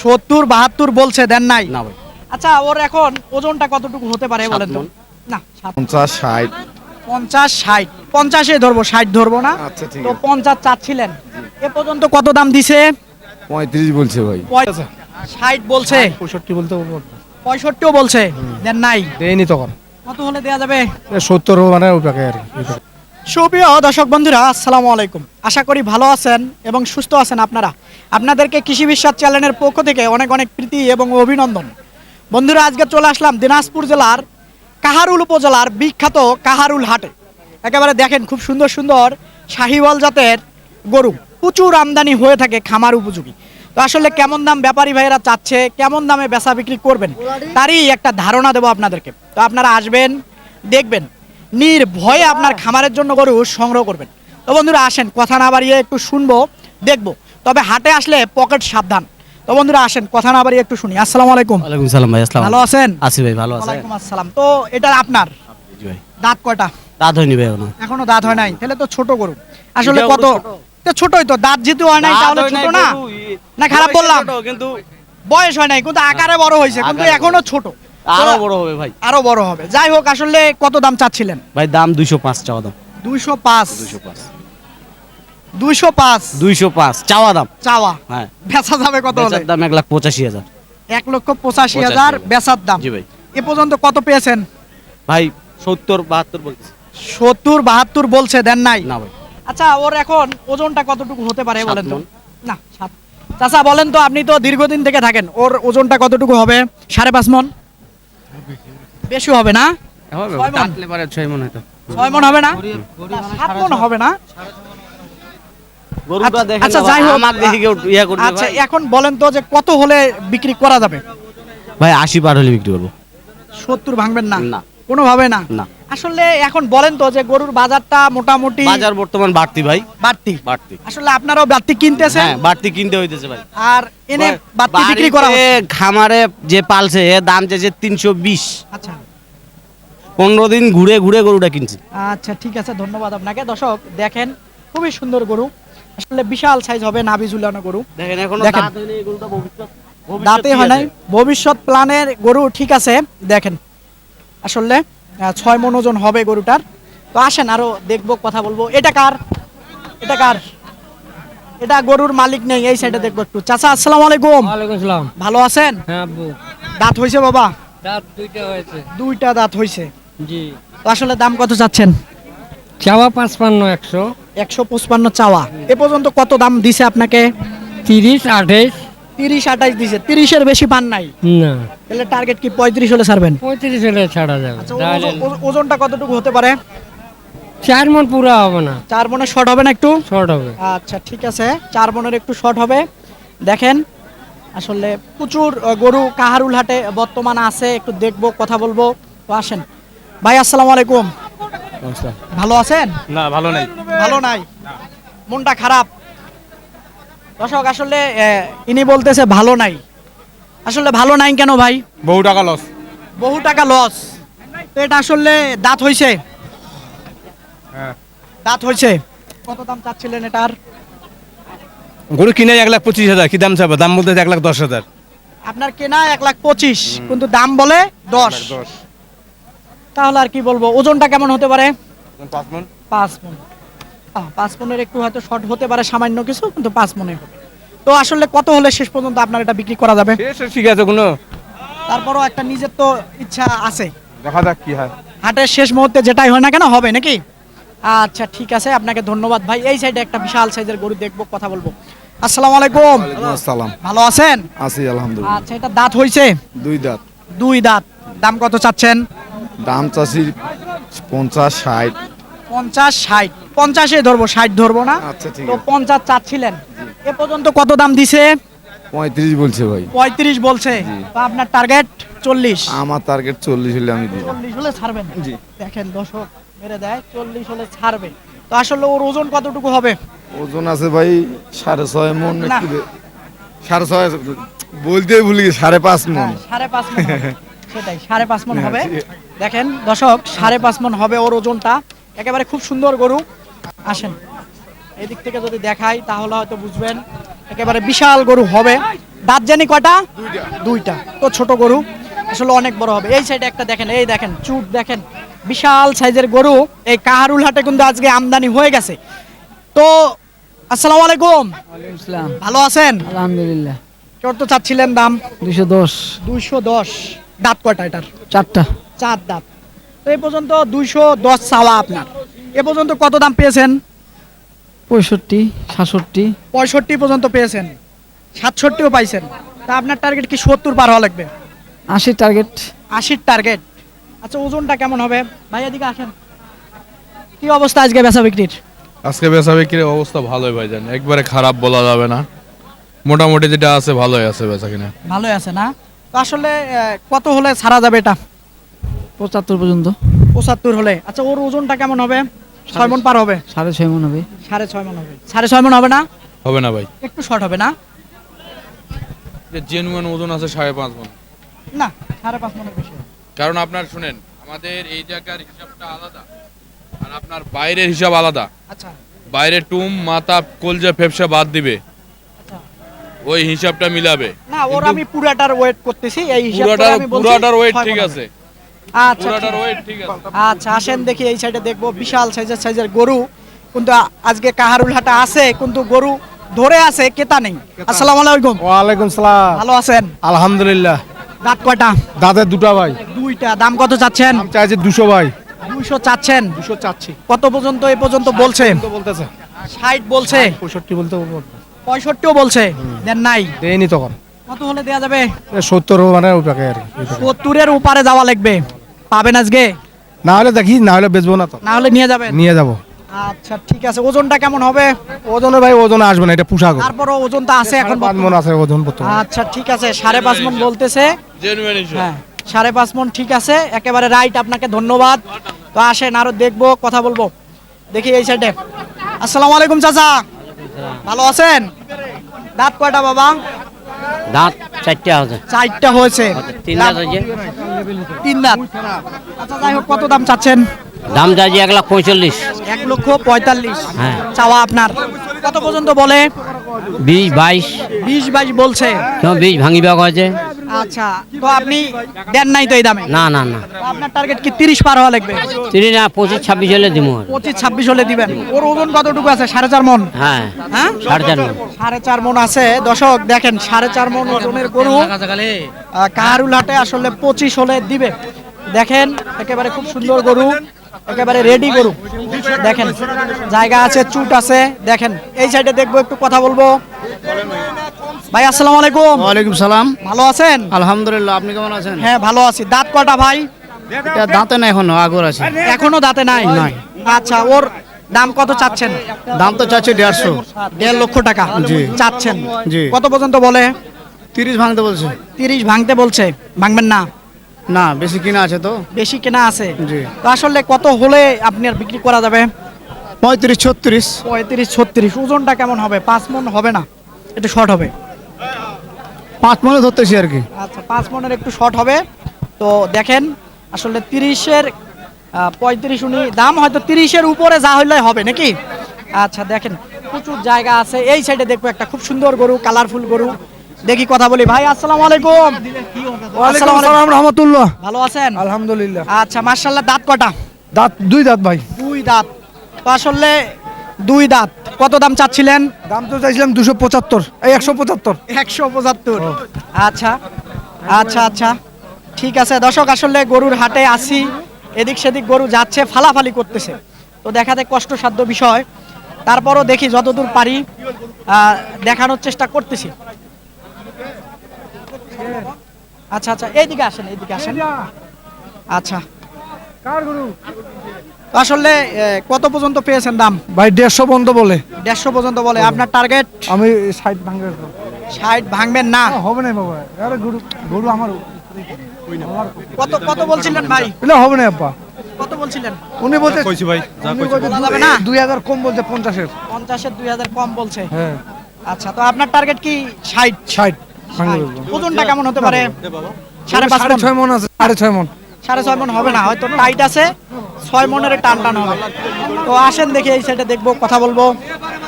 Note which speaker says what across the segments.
Speaker 1: 70-72 বলছে, দেন নাই?
Speaker 2: না ভাই।
Speaker 1: আচ্ছা, ওর এখন ওজনটা কতটুকু হতে পারে বলেন তো? না,
Speaker 3: 50-60।
Speaker 1: 50-60। 50-এ ধরবো, 60 ধরবো না।
Speaker 3: আচ্ছা ঠিক
Speaker 1: তো
Speaker 3: আছে।
Speaker 1: 50 চাচ্ছিলেন, এ পর্যন্ত কত দাম দিছে?
Speaker 3: 35 বলছে ভাই।
Speaker 1: 60 বলছে,
Speaker 4: 65 বলতে বলবো।
Speaker 1: 65ও বলছে, দেন নাই?
Speaker 4: দেয়নি তখন
Speaker 1: কত হলে দেয়া যাবে?
Speaker 4: 70 মানে ওই টাকা আর কি।
Speaker 1: সুপ্রিয় দর্শক বন্ধুরা, আসসালামু আলাইকুম। আশা করি ভালো আছেন এবং সুস্থ আছেন আপনারা। আপনাদেরকে কৃষি বিশ্বাস চ্যানেলের পক্ষ থেকে অনেক অনেক প্রীতি এবং অভিনন্দন। বন্ধুরা, আজকে চলে আসলাম দিনাজপুর জেলার কাহারুল উপজেলার বিখ্যাত কাহারুল হাটে। একেবারে দেখেন, খুব সুন্দর সুন্দর শাহিওয়াল জাতের গরু প্রচুর আমদানি হয়ে থাকে, খামার উপযোগী। তো আসলে কেমন দাম ব্যাপারী ভাইয়েরা চাচ্ছে, কেমন দামে বেচা বিক্রি করবেন, তারই একটা ধারণা দেবো আপনাদেরকে। তো আপনারা আসবেন, দেখবেন, নির্ভয়ে আপনার খামারের জন্য গরু সংগ্রহ করবেন। তো বন্ধুরা আসেন, কথা না বাড়িয়ে একটু শুনবো, দেখবো। তবে হাটে আসলে পকেট সাবধান। তো বন্ধুরা আসেন, কথা না বাড়িয়ে একটু শুনি। আসসালামু আলাইকুম।
Speaker 2: ওয়ালাইকুম সালাম ভাই। আসসালাম।
Speaker 1: ভালো আছেন?
Speaker 2: আছি ভাই, ভালো আছেন?
Speaker 1: ওয়ালাইকুম আসসালাম। তো এটা আপনার
Speaker 2: জি ভাই।
Speaker 1: দাঁত কয়টা?
Speaker 2: দাঁত হয়নি ভাই এখনো।
Speaker 1: এখনো দাঁত হয় নাই, তাহলে তো ছোট গরু। আসলে
Speaker 2: এটাও
Speaker 1: কত?
Speaker 2: ছোট।
Speaker 1: তো ছোটই তো, দাঁত যেহেতু হয় নাই তাহলে ছোট না? না, খারাপ বললাম?
Speaker 2: কিন্তু
Speaker 1: বয়স হয় নাই কিন্তু আকারে বড় হয়েছে, কিন্তু
Speaker 2: আকারে
Speaker 1: এখনো ছোট।
Speaker 2: আরো বড় হবে ভাই।
Speaker 1: আরো বড় হবে। যাই হোক, আসলে কত দাম চাচ্ছিলেন?
Speaker 2: ভাই দাম 205 চাওয়া দাম।
Speaker 1: 205।
Speaker 2: 205
Speaker 1: 205
Speaker 2: 205 চাওয়া দাম।
Speaker 1: চাওয়া।
Speaker 2: হ্যাঁ।
Speaker 1: বেচা যাবে কত হলে?
Speaker 2: বেচার দাম 1,85,000।
Speaker 1: 1,85,000 বেচার দাম।
Speaker 2: জি ভাই।
Speaker 1: এ পর্যন্ত কত পেয়েছেন?
Speaker 2: ভাই 70-72 বলতেছে।
Speaker 1: 70-72 বলছে, দেন নাই?
Speaker 2: না ভাই।
Speaker 1: আচ্ছা, ওর এখন ওজনটা কতটুকু হতে পারে
Speaker 2: 7
Speaker 1: বলেন তো?
Speaker 2: মণ।
Speaker 1: না, 7। চাচা বলেন তো, আপনি তো দীর্ঘদিন থেকে থাকেন, ওর ওজনটা কতটুকু হবে? 5.5 মণ? বেশি হবে না?
Speaker 2: হবে
Speaker 1: 6 মণ?
Speaker 2: কাটলে পারে 6 মণ হয়তো।
Speaker 1: 6 মণ হবে না? 7 মণ হবে না?
Speaker 2: গরুটা দেখেন
Speaker 1: আচ্ছা,
Speaker 2: না
Speaker 1: যাই
Speaker 2: ভাই,
Speaker 1: হোক।
Speaker 2: আমাকে দেখে কেউ ইয়া করবে
Speaker 1: আচ্ছা,
Speaker 2: ভাই।
Speaker 1: এখন বলেন তো যে কত হলে বিক্রি করা যাবে?
Speaker 2: ভাই 80 পার হলে বিক্রি করব।
Speaker 1: 70 ভাঙবেন না?
Speaker 2: না।
Speaker 1: কোনোভাবে না?
Speaker 2: না।
Speaker 1: আসলে এখন বলেন তো যে গরুর বাজারটা মোটামুটি
Speaker 2: বাজার বর্তমান বাড়তি ভাই,
Speaker 1: বাড়তি।
Speaker 2: বাড়তি।
Speaker 1: আসলে আপনারাও বাড়তি কিনতেছেন,
Speaker 2: হ্যাঁ, বাড়তি কিনতে হইতেছে ভাই।
Speaker 1: আর এনে বাড়তি বিক্রি করা হচ্ছে।
Speaker 2: খামারে যে পালছে এর দাম চাইছে 320।
Speaker 1: আচ্ছা
Speaker 2: 15 দিন ঘুরে ঘুরে গরুটা কিনছি।
Speaker 1: আচ্ছা, ঠিক আছে, ধন্যবাদ আপনাকে। দর্শক দেখেন, খুবই সুন্দর গরু, আসলে বিশাল সাইজ হবে, নাভি ঝুলানো গরু।
Speaker 2: দেখেন এখনো
Speaker 1: দেখেন।
Speaker 2: দাঁত হয়নি, এই গরুটা ভবিষ্যৎ
Speaker 1: দাঁতে
Speaker 2: ঠিক
Speaker 1: হয় নাই,
Speaker 2: আছে।
Speaker 1: ভবিষ্যৎ প্ল্যানের গরু, ঠিক আছে। দেখেন, আসলে 6 মণ ওজন হবে গরুটার। তো আসেন আরো দেখবো, কথা বলবো। এটা কার? এটা কার? এটা গরুর মালিক নেই, এই সাইডে দেখবো একটু। চাচা আসসালামু আলাইকুম।
Speaker 4: ওয়ালাইকুম আসসালাম।
Speaker 1: ভালো আছেন?
Speaker 4: হ্যাঁ আব্বু,
Speaker 1: দাঁত হয়েছে বাবা?
Speaker 4: দাঁত দুইটা হয়েছে।
Speaker 1: দুইটা দাঁত হয়েছে।
Speaker 4: জি।
Speaker 1: তো আসলে দাম কত চাচ্ছেন?
Speaker 4: চাওয়া 55, 100,
Speaker 1: 155 চাওয়া। এ পর্যন্ত কত দাম দিছে আপনাকে?
Speaker 4: 30, 28।
Speaker 1: 30-28 দিছে, 30-এর বেশি পান নাই?
Speaker 4: না,
Speaker 1: তাহলে টার্গেট কি 35 হলে ছাড়বেন?
Speaker 4: 35 হলে ছাড়া যাবে।
Speaker 1: আচ্ছা,
Speaker 4: তাহলে
Speaker 1: ওজনটা কতটুকু হতে পারে?
Speaker 4: 4 মণ পুরা হবে না,
Speaker 1: 4 মণের শর্ট হবে না একটু?
Speaker 4: শর্ট হবে।
Speaker 1: আচ্ছা, ঠিক আছে, 4 মণের একটু শর্ট হবে। দেখেন, আসলে প্রচুর গরু কাহারুল হাটে বর্তমান আছে, একটু দেখবো, কথা বলবো। তো আসেন ভাই, আসসালামু আলাইকুম। ভালো আছেন?
Speaker 5: না, ভালো নাই।
Speaker 1: ভালো নাই, মনটা খারাপ। দর্শক আসলে ইনি বলতেছে ভালো নাই। আসলে ভালো নাই কেন ভাই?
Speaker 5: বহু টাকা লস।
Speaker 1: বহু টাকা লস। তো এটা আসলে দাঁত হইছে?
Speaker 5: হ্যাঁ।
Speaker 1: দাঁত হইছে। কত দাম চাচ্ছিলেন এটার?
Speaker 5: গরু কিনে 1,25,000। কি দাম চাবো? দাম বলতে 1,10,000।
Speaker 1: আপনার কেনা 1,25,000, কিন্তু দাম বলে 10।
Speaker 5: 10।
Speaker 1: তাহলে আর কি বলবো, ওজনটা কেমন হতে পারে?
Speaker 5: 5 মণ।
Speaker 1: 5 মণ। 5 মণের একটু হয়তো শর্ট হতে পারে, সামান্য কিছু, কিন্তু 5 মণে হবে। তো আসলে কত হলে শেষ পর্যন্ত আপনার এটা বিক্রি করা যাবে?
Speaker 5: ঠিক আছে, কোনো
Speaker 1: তারপরও একটা নিজের তো ইচ্ছা আছে,
Speaker 5: দেখা যাক কি হয়।
Speaker 1: হাটের শেষ মুহূর্তে যেটাই হয় না কেন হবে নাকি? আচ্ছা, ঠিক আছে, আপনাকে ধন্যবাদ ভাই। এই সাইডে একটা বিশাল সাইজের গরু দেখবো, কথা বলবো। আসসালামু আলাইকুম।
Speaker 3: আসসালাম।
Speaker 1: ভালো আছেন?
Speaker 3: আছি আলহামদুলিল্লাহ।
Speaker 1: আচ্ছা, এটা দাঁত হইছে?
Speaker 3: 2 দাঁত।
Speaker 1: 2 দাঁত। দাম কত চাচ্ছেন?
Speaker 3: দাম চাষি 50-60।
Speaker 1: 50-60। 50-এ ধরবো, 60 ধরবো না?
Speaker 3: আচ্ছা ঠিক
Speaker 1: তো
Speaker 3: আছে।
Speaker 1: 50 চাচ্ছিলেন, এ পর্যন্ত কত দাম দিছে?
Speaker 3: 35 বলছে ভাই।
Speaker 1: 35 বলছে। তো আপনার টার্গেট 40?
Speaker 3: আমার টার্গেট 40 হলে আমি দিব।
Speaker 1: 40 হলে ছাড়বেন?
Speaker 3: জি।
Speaker 1: দেখেন দর্শক, মেরে দেয়, 40 হলে ছাড়বে। তো আসলে ওর ওজন কতটুকু হবে?
Speaker 3: ওজন আছে ভাই 6.5 মণ।
Speaker 1: না।
Speaker 3: একটু 6.5 বলতে ভুলে গেছি, 5.5 মণ।
Speaker 1: 5.5 মণ হবে। সেটাই, 5.5 মণ হবে।
Speaker 3: হ্যাঁ,
Speaker 1: দেখেন দর্শক, 5.5 মণ হবে ওর ওজনটা। একেবারে খুব সুন্দর গরু। আসেন এদিক থেকে যদি দেখাই তাহলে হয়তো বুঝবেন, একেবারে বিশাল গরু হবে। দাঁত জানি কয়টা? দুইটা। তো ছোট গরু আসলে অনেক বড় হবে। এই সাইডে একটা দেখেন, এই দেখেন চুট দেখেন, বিশাল সাইজের গরু এই কাহারুল হাটে কিন্তু আজকে আমদানি হয়ে গেছে। তো আসসালামু আলাইকুম,
Speaker 6: ইসলাম
Speaker 1: ভালো আছেন?
Speaker 6: আলহামদুলিল্লাহ।
Speaker 1: কত চাচ্ছিলেন দাম?
Speaker 6: 210
Speaker 1: 210। দাঁত কয়টা এটার?
Speaker 6: 4টা।
Speaker 1: 4 দাঁত। তো এই পর্যন্ত 210 চাওয়া আপনার। এ পর্যন্ত কত দাম পেয়েছেন?
Speaker 6: 65 67
Speaker 1: 65 পর্যন্ত পেয়েছেন, 67ও পাইছেন। তা আপনার টার্গেট কি 70 পার হওয়া লাগবে?
Speaker 6: 80 টার্গেট।
Speaker 1: 80 টার্গেট। আচ্ছা, ওজনটা কেমন হবে ভাই? এদিকে আসেন। কি অবস্থা আজকে বেচা বিক্রির?
Speaker 3: আজকে বেচা বিক্রির অবস্থা ভালোই ভাইজান, একবারে খারাপ বলা যাবে না, মোটামুটি যেটা আছে ভালোই আছে বেচা কিনা।
Speaker 1: ভালোই আছে না? তো আসলে কত হলে ছাড়া যাবে এটা?
Speaker 6: 75 পর্যন্ত।
Speaker 1: 75 হলে। আচ্ছা, ওর ওজনটা কেমন হবে? 6 মণ পার হবে?
Speaker 6: 6.5 মণ হবে।
Speaker 1: 6.5 মণ হবে। 6.5 মণ হবে না?
Speaker 3: হবে না ভাই,
Speaker 1: একটু শর্ট হবে না?
Speaker 3: যে জেনুইন ওজন আছে 5.5 মণ।
Speaker 1: না, 5.5 মণের বেশি হবে।
Speaker 3: কারণ আপনার শুনেন, আমাদের এই জায়গার হিসাবটা আলাদা আর আপনার বাইরের হিসাব আলাদা।
Speaker 1: আচ্ছা
Speaker 3: বাইরে টুম মাথা কলজা ফেফসা বাদ দিবে,
Speaker 1: আচ্ছা।
Speaker 3: ওই হিসাবটা মিলাবে।
Speaker 1: না, ওর আমি পুরাটার ওয়েট করতেছি, এই হিসাব করে
Speaker 3: পুরাটার
Speaker 1: আমি বলছি
Speaker 3: পুরাটার ওয়েট
Speaker 1: 6
Speaker 3: ঠিক
Speaker 1: মণ
Speaker 3: আছে,
Speaker 1: হবে। আচ্ছা
Speaker 3: পুরাটার
Speaker 1: ঠিক-
Speaker 3: ওয়েট ঠিক আছে।
Speaker 1: আচ্ছা, আসেন দেখি এই সাইডে দেখবো বিশাল সাইজের গরু কিন্তু আজকে কাহারুল হাটে আছে, কিন্তু গরু ধরে আছে, ক্রেতা নেই। আসসালামু আলাইকুম,
Speaker 5: ওয়ালাইকুম সালাম।
Speaker 1: ভালো আছেন?
Speaker 5: আলহামদুলিল্লাহ।
Speaker 1: দাঁত কয়টা?
Speaker 5: দাঁতের দুটা ভাই,
Speaker 1: দুইটা। দাম কত চাচ্ছেন?
Speaker 5: চাইছে 200 ভাই।
Speaker 1: 200 চাচ্ছেন?
Speaker 5: 200 চাচ্ছি।
Speaker 1: কত পর্যন্ত এ পর্যন্ত বলছে?
Speaker 5: বলতেছে
Speaker 1: 60 বলছে,
Speaker 5: 65 বলতে
Speaker 1: 65ও বলছে, দেন নাই?
Speaker 5: দেয়নি তখন।
Speaker 1: কত হলে দেয়া যাবে?
Speaker 5: 70 মানে ওই টাকা আর কি।
Speaker 1: 70-এর উপরে যাওয়া লাগবে। পাবেন আজকে?
Speaker 5: না হলে দেখি, না হলে বেচবো না তো,
Speaker 1: না হলে নিয়ে যাবেন?
Speaker 5: নিয়ে যাবো।
Speaker 1: আচ্ছা ঠিক আছে। ওজনটা কেমন হবে?
Speaker 5: ওজনে ভাই ওজনে আসবে না, এটা পোশাক।
Speaker 1: তারপরও ওজন তো আছে এখন
Speaker 5: 5 মণ আছে ওজন বর্তমানে।
Speaker 1: আচ্ছা ঠিক আছে, 5.5 মণ বলতেছে।
Speaker 3: জেনুইন হিসাব।
Speaker 1: হ্যাঁ, 5.5 মণ ঠিক আছে, একেবারে রাইট। আপনাকে ধন্যবাদ। তো আসেন আরো দেখবো, কথা বলবো। দেখি এই সাইডে। আসসালামু আলাইকুম চাচা, ভালো আছেন? দাঁত কয়টা বাবা?
Speaker 2: দাঁত 4টা আছে।
Speaker 1: 4টা হয়েছে।
Speaker 2: 3 দাঁত হয়েছে।
Speaker 1: 3 দাঁত। আচ্ছা যাই হোক, কত দাম চাচ্ছেন?
Speaker 2: দাম চাইছে 1,45,000।
Speaker 1: 1,45,000
Speaker 2: হ্যাঁ।
Speaker 1: চাওয়া আপনার। কত পর্যন্ত বলে?
Speaker 2: 20 22।
Speaker 1: 20-22 বলছে।
Speaker 2: 20 ভাঙিবা হয়েছে।
Speaker 1: আচ্ছা, তো আপনি দেন নাই তো এই দামে?
Speaker 2: না না না,
Speaker 1: তো আপনার টার্গেট কি 30 পার হওয়া লাগবে?
Speaker 2: 30 না, 25 26 হলে দিব।
Speaker 1: 25-26 হলে দিবেন। ওর ওজন কতটুকু আছে? 4.5 মণ?
Speaker 2: হ্যাঁ,
Speaker 1: হ্যাঁ,
Speaker 2: 4.5 মণ।
Speaker 1: 4.5 মণ আছে। দর্শক দেখেন, 4.5 মণ ওজনের গরু কাহারুল হাটে আসলে 25 হলে দিবে। দেখেন একেবারে খুব সুন্দর গরু, একেবারে রেডি গরু। দেখেন জায়গা আছে, চুট আছে। দেখেন এই সাইডে দেখবো, একটু কথা বলবো। ভাই আসসালামু আলাইকুম,
Speaker 6: ওয়ালাইকুম সালাম।
Speaker 1: ভালো আছেন?
Speaker 6: আলহামদুলিল্লাহ, আপনি কেমন আছেন?
Speaker 1: হ্যাঁ ভালো আছি। দাঁত কয়টা ভাই?
Speaker 6: এটা দাঁতে না, এখনো আগর আছে।
Speaker 1: এখনো দাঁতে নাই?
Speaker 6: নাই।
Speaker 1: আচ্ছা, ওর দাম কত চাচ্ছেন?
Speaker 6: দাম তো চাচ্ছে 150।
Speaker 1: 1.5 লক্ষ টাকা চাচ্ছেন?
Speaker 6: জি।
Speaker 1: কত পর্যন্ত বলে?
Speaker 6: 30 ভাঙতে বলছে।
Speaker 1: 30 ভাঙতে বলছে। ভাঙবেন না?
Speaker 6: না, বেশি কিনা আছে তো।
Speaker 1: বেশি কেনা আছে।
Speaker 6: জি।
Speaker 1: তো আসলে কত হলে আপনি আর বিক্রি করা যাবে?
Speaker 6: 35 36।
Speaker 1: 35-36। ওজনটা কেমন হবে? 5 মণ হবে না? একটু শর্ট হবে।
Speaker 6: 5 মণে ধরতেছি আর কি।
Speaker 1: আচ্ছা, 5 মণের একটু শর্ট হবে। তো দেখেন আসলে 30-এর 35 উনি দাম হয়তো 30-এর উপরে যা হইলে হবে নাকি? আচ্ছা দেখেন প্রচুর জায়গা আছে। এই সাইডে দেখবো একটা খুব সুন্দর গরু, কালারফুল গরু। দেখি, কথা বলি। ভাই আসসালামু আলাইকুম।
Speaker 5: ওয়ালাইকুম আসসালাম রাহমাতুল্লাহ।
Speaker 1: ভালো আছেন?
Speaker 5: আলহামদুলিল্লাহ।
Speaker 1: আচ্ছা মাশাআল্লাহ। দাঁত কটা?
Speaker 5: দাঁত 2 দাঁত ভাই।
Speaker 1: 2 দাঁত। তো আসলে 2 দাঁত। কত দাম চাচ্ছিলেন?
Speaker 5: দাম তো চাইছিলাম 275, এই 175।
Speaker 1: 175। আচ্ছা আচ্ছা আচ্ছা ঠিক আছে। দর্শক আসলে গরুর হাটে আসি, এদিক সেদিক গরু যাচ্ছে, ফালাফালি করতেছে, তো দেখাতে কষ্টসাধ্য বিষয়। তারপরও দেখি যতদূর পারি দেখানোর চেষ্টা করতেছি। আচ্ছা আচ্ছা, এইদিকে আসেন, এইদিকে আসেন। আচ্ছা, তো আসলে কত পর্যন্ত পেয়েছেন দাম?
Speaker 5: ভাই 150 পর্যন্ত বলে।
Speaker 1: 150 পর্যন্ত বলে। আপনার টার্গেট?
Speaker 5: আমি 60 ভাঙবে।
Speaker 1: 60 ভাঙবেন না?
Speaker 5: হবে না বাবা, আরে গরু গরু আমার
Speaker 1: কত কত বলছিলেন ভাই?
Speaker 5: এটা হবে না আপা।
Speaker 1: কত বলছিলেন?
Speaker 5: উনি বলতে
Speaker 3: কইছি ভাই,
Speaker 1: বলা যাবে না?
Speaker 5: 2000 কম বলছে 50-এর।
Speaker 1: 50-এর 2000 কম বলছে।
Speaker 5: হ্যাঁ,
Speaker 1: আচ্ছা, তো আপনার টার্গেট কি 60?
Speaker 5: 60 ভাঙবে।
Speaker 1: ওজনটা কেমন হতে পারে? 5.5
Speaker 5: 6.5 মণ আছে, 6.5 মণ।
Speaker 1: 6.5 মণ হবে না, হয়তো টাইট আছে। 6 মণের টান টান হবে। তো আসেন দেখি এই সাইডে দেখবো, কথা বলবো।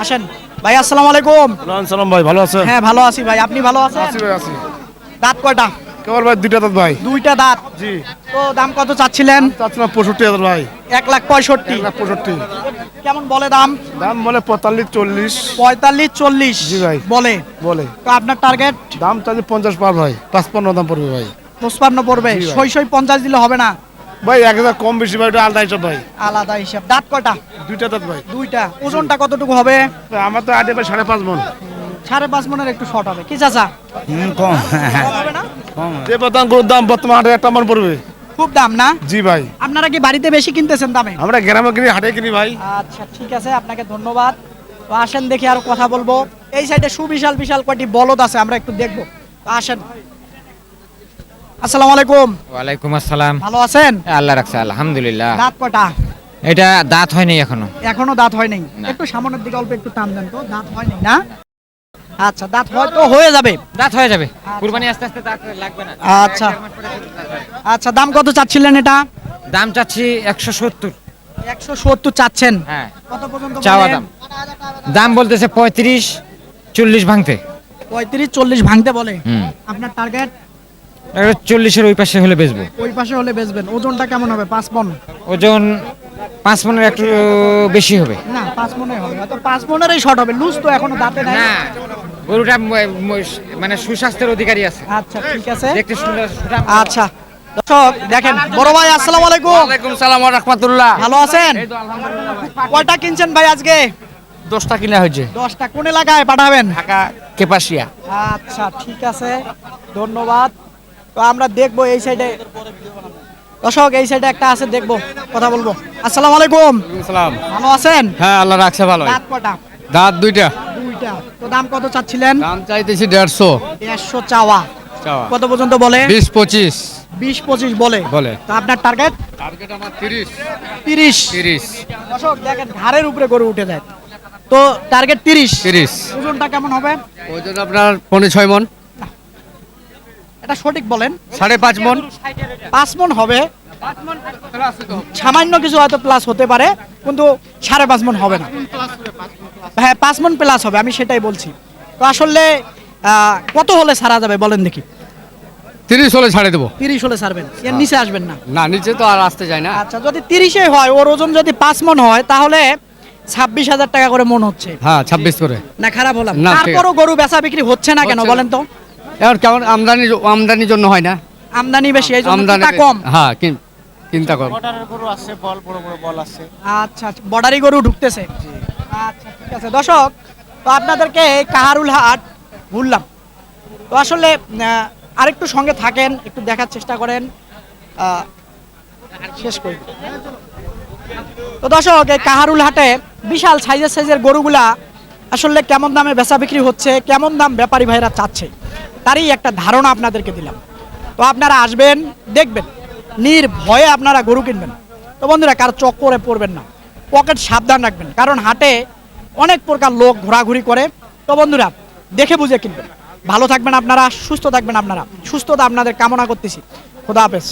Speaker 1: আসেন। ভাই আসসালামু আলাইকুম।
Speaker 6: সালাম ভাই, ভালো আছেন?
Speaker 1: হ্যাঁ ভালো আছি ভাই, আপনি ভালো আছেন?
Speaker 6: ভাই আছি।
Speaker 1: দাঁত কয়টা?
Speaker 6: কেবল ভাই দুইটা দাঁত ভাই।
Speaker 1: দুইটা দাঁত।
Speaker 6: জি।
Speaker 1: তো দাম কত চাচ্ছিলেন?
Speaker 6: চাচ্ছিলাম 65,000 ভাই।
Speaker 1: 1,65,000।
Speaker 6: 1,65,000
Speaker 1: কেমন বলে দাম?
Speaker 6: দাম বলে 45-40
Speaker 1: 45-40
Speaker 6: জি ভাই।
Speaker 1: বলে।
Speaker 6: বলে।
Speaker 1: তো আপনার টার্গেট?
Speaker 6: দাম চাচ্ছি 50 পার ভাই, 55 দাম পড়বে ভাই।
Speaker 1: 55 পড়বে।
Speaker 6: জি ভাই।
Speaker 1: সই সই 50 দিলে হবে না?
Speaker 6: ভাই 1000 কম বেশি ভাই, ওটা আলাদা হিসাব ভাই।
Speaker 1: আলাদা হিসাব। দাঁত কয়টা?
Speaker 6: দুইটা দাঁত ভাই।
Speaker 1: দুইটা। ওজনটা কতটুকু হবে?
Speaker 6: ভাই, আমার তো আটে ভাই 5.5 মন।
Speaker 1: 5.5 মনের একটু শর্ট হবে। কি চাচা?
Speaker 5: কম
Speaker 1: কম হবে না?
Speaker 6: যে বর্তমান গরুর দাম বর্তমান হাটে 1 মন পড়বে।
Speaker 1: খুব দাম না?
Speaker 6: জি ভাই।
Speaker 1: আপনারা কি বাড়িতে বেশি কিনতেছেন দামে?
Speaker 6: আমরা গ্রামে কিনি, হাটে কিনি ভাই।
Speaker 1: আচ্ছা ঠিক আছে, আপনাকে ধন্যবাদ। তো আসেন দেখি আরো কথা বলবো। এই সাইডে সুবিশাল বিশাল কয়টি বলদ আছে, আমরা একটু দেখবো। তো আসেন। আসসালামু আলাইকুম।
Speaker 7: ওয়ালাইকুম আসসালাম।
Speaker 1: ভালো আছেন?
Speaker 7: আল্লাহ রাখছে, আলহামদুলিল্লাহ।
Speaker 1: দাঁত কয়টা?
Speaker 7: এটা দাঁত হয়নি এখনো।
Speaker 1: এখনো দাঁত হয় নাই।
Speaker 7: না।
Speaker 1: একটু সামনের দিকে অল্প একটু টান দেন তো। দাঁত হয় নাই না? আচ্ছা, দাঁত হয়তো হয়ে যাবে।
Speaker 7: দাঁত হয়ে যাবে, কুরবানি আস্তে আস্তে দাঁত লাগবে না।
Speaker 1: আচ্ছা আচ্ছা, দাম কত চাচ্ছিলেন এটা?
Speaker 7: দাম চাচ্ছি 170।
Speaker 1: 170 চাচ্ছেন?
Speaker 7: হ্যাঁ,
Speaker 1: কত পর্যন্ত
Speaker 7: চাওয়া
Speaker 1: বলেন?
Speaker 7: দাম। দাম বলতেছে 35-40 ভাঙতে।
Speaker 1: 35-40 ভাঙতে বলে।
Speaker 7: হুম।
Speaker 1: আপনার টার্গেট?
Speaker 7: 40-এর ওই পাশে হলে বেচবো।
Speaker 1: ওই পাশে হলে বেচবেন। ওজনটা কেমন হবে? 5 মণ?
Speaker 7: ওজন 5 মনের একটু বেশি হবে।
Speaker 1: না, 5 মণে হবে। হয়তো 5 মণেরই শর্ট হবে। লুজ তো এখনো দাঁতে নাই।
Speaker 7: না, গরুটা মানে সুস্বাস্থ্যের অধিকারী আছে,
Speaker 1: আচ্ছা ঠিক আছে।
Speaker 7: দেখতে সুন্দর।
Speaker 1: আচ্ছা দর্শক দেখেন, বড় ভাই আসসালামু আলাইকুম।
Speaker 5: ওয়ালাইকুম সালাম ওয়া রাহমাতুল্লাহ।
Speaker 1: ভালো আছেন? কয়টা কিনছেন ভাই আজকে?
Speaker 5: 10টা কিনা হয়েছে।
Speaker 1: 10টা। কোন এলাকায় পাঠাবেন?
Speaker 5: ঢাকা কেপাসিয়া।
Speaker 1: আচ্ছা ঠিক আছে, ধন্যবাদ। তো আমরা দেখবো এই সাইডে। দর্শক এই সাইডে একটা আছে, দেখবো, কথা বলবো। আসসালামু আলাইকুম।
Speaker 5: সালাম।
Speaker 1: ভালো আছেন?
Speaker 5: হ্যাঁ আল্লাহ রাখছে ভালো।
Speaker 1: দাঁত কটা?
Speaker 5: দাঁত দুইটা।
Speaker 1: দুইটা। তো দাম কত চাচ্ছিলেন?
Speaker 5: দাম চাইতেছি 150।
Speaker 1: 150 চাওয়া।
Speaker 5: চাওয়া
Speaker 1: কত পর্যন্ত বলে?
Speaker 5: 20-25
Speaker 1: 20-25 বলে।
Speaker 5: বলে।
Speaker 1: তো আপনার টার্গেট?
Speaker 5: টার্গেট আমার 30।
Speaker 1: 30। দর্শক দেখেন, ঘাড়ের উপরে গরু উঠে যায়। তো টার্গেট 30।
Speaker 5: 30।
Speaker 1: ওজনটা কেমন হবে?
Speaker 5: ওজন আপনার 5.5 মন।
Speaker 1: এটা সঠিক বলেন।
Speaker 5: 5.5 মন।
Speaker 1: 5 মণ হবে। সামান্য কিছু হয়তো প্লাস হতে পারে, কিন্তু 5.5 মণ হবে না। হ্যাঁ 5 মণ প্লাস হবে, আমি সেটাই বলছি। তো আসলে কত হলে ছাড়া যাবে বলেন দেখি?
Speaker 5: 30 হলে ছাড়ে দেবো।
Speaker 1: 30 হলে ছাড়বেন, এর নিচে আসবেন না?
Speaker 5: না, নিচে তো আর আসতে যায় না।
Speaker 1: আচ্ছা, যদি 30-এ হয়, ওর ওজন যদি 5 মণ হয়, তাহলে 26,000 টাকা করে মন হচ্ছে।
Speaker 5: হ্যাঁ 26 করে।
Speaker 1: না খারাপ হলাম?
Speaker 5: না, ঠিক আছে।
Speaker 1: তারপরও গরু বেচা বিক্রি হচ্ছে না কেন
Speaker 5: হচ্ছে না।
Speaker 1: বলেন তো?
Speaker 5: এখন কেমন আমদানির জন্য হয় না।
Speaker 1: আমদানি বেশি, এই জন্য
Speaker 5: আমদানি
Speaker 1: চিন্তা কম।
Speaker 5: হ্যাঁ চিন্তা কম।
Speaker 1: আচ্ছা, বর্ডারি গরু ঢুকতেছে। আচ্ছা ঠিক আছে দর্শক, তো আপনাদেরকে এই কাহারুল হাট ঘুরলাম। তো আসলে আরেকটু সঙ্গে থাকেন, একটু দেখার চেষ্টা করেন। শেষ করি। তো দর্শক, এই কাহারুল হাটে বিশাল সাইজের গরুগুলা আসলে কেমন দামে বেচা বিক্রি হচ্ছে, কেমন দাম ব্যাপারী ভাইরা চাচ্ছে, তারই একটা ধারণা আপনাদেরকে দিলাম। তো আপনারা আসবেন, দেখবেন, নির্ভয়ে আপনারা গরু কিনবেন। তো বন্ধুরা, কার চক্করে পড়বেন না, পকেট সাবধান রাখবেন, কারণ হাটে অনেক প্রকার লোক ঘোরাঘুরি করে। তো বন্ধুরা, দেখে বুঝে কিনবেন। ভালো থাকবেন আপনারা, সুস্থ থাকবেন আপনারা, সুস্থতা আপনাদের কামনা করতেছি। খোদা হাফেজ।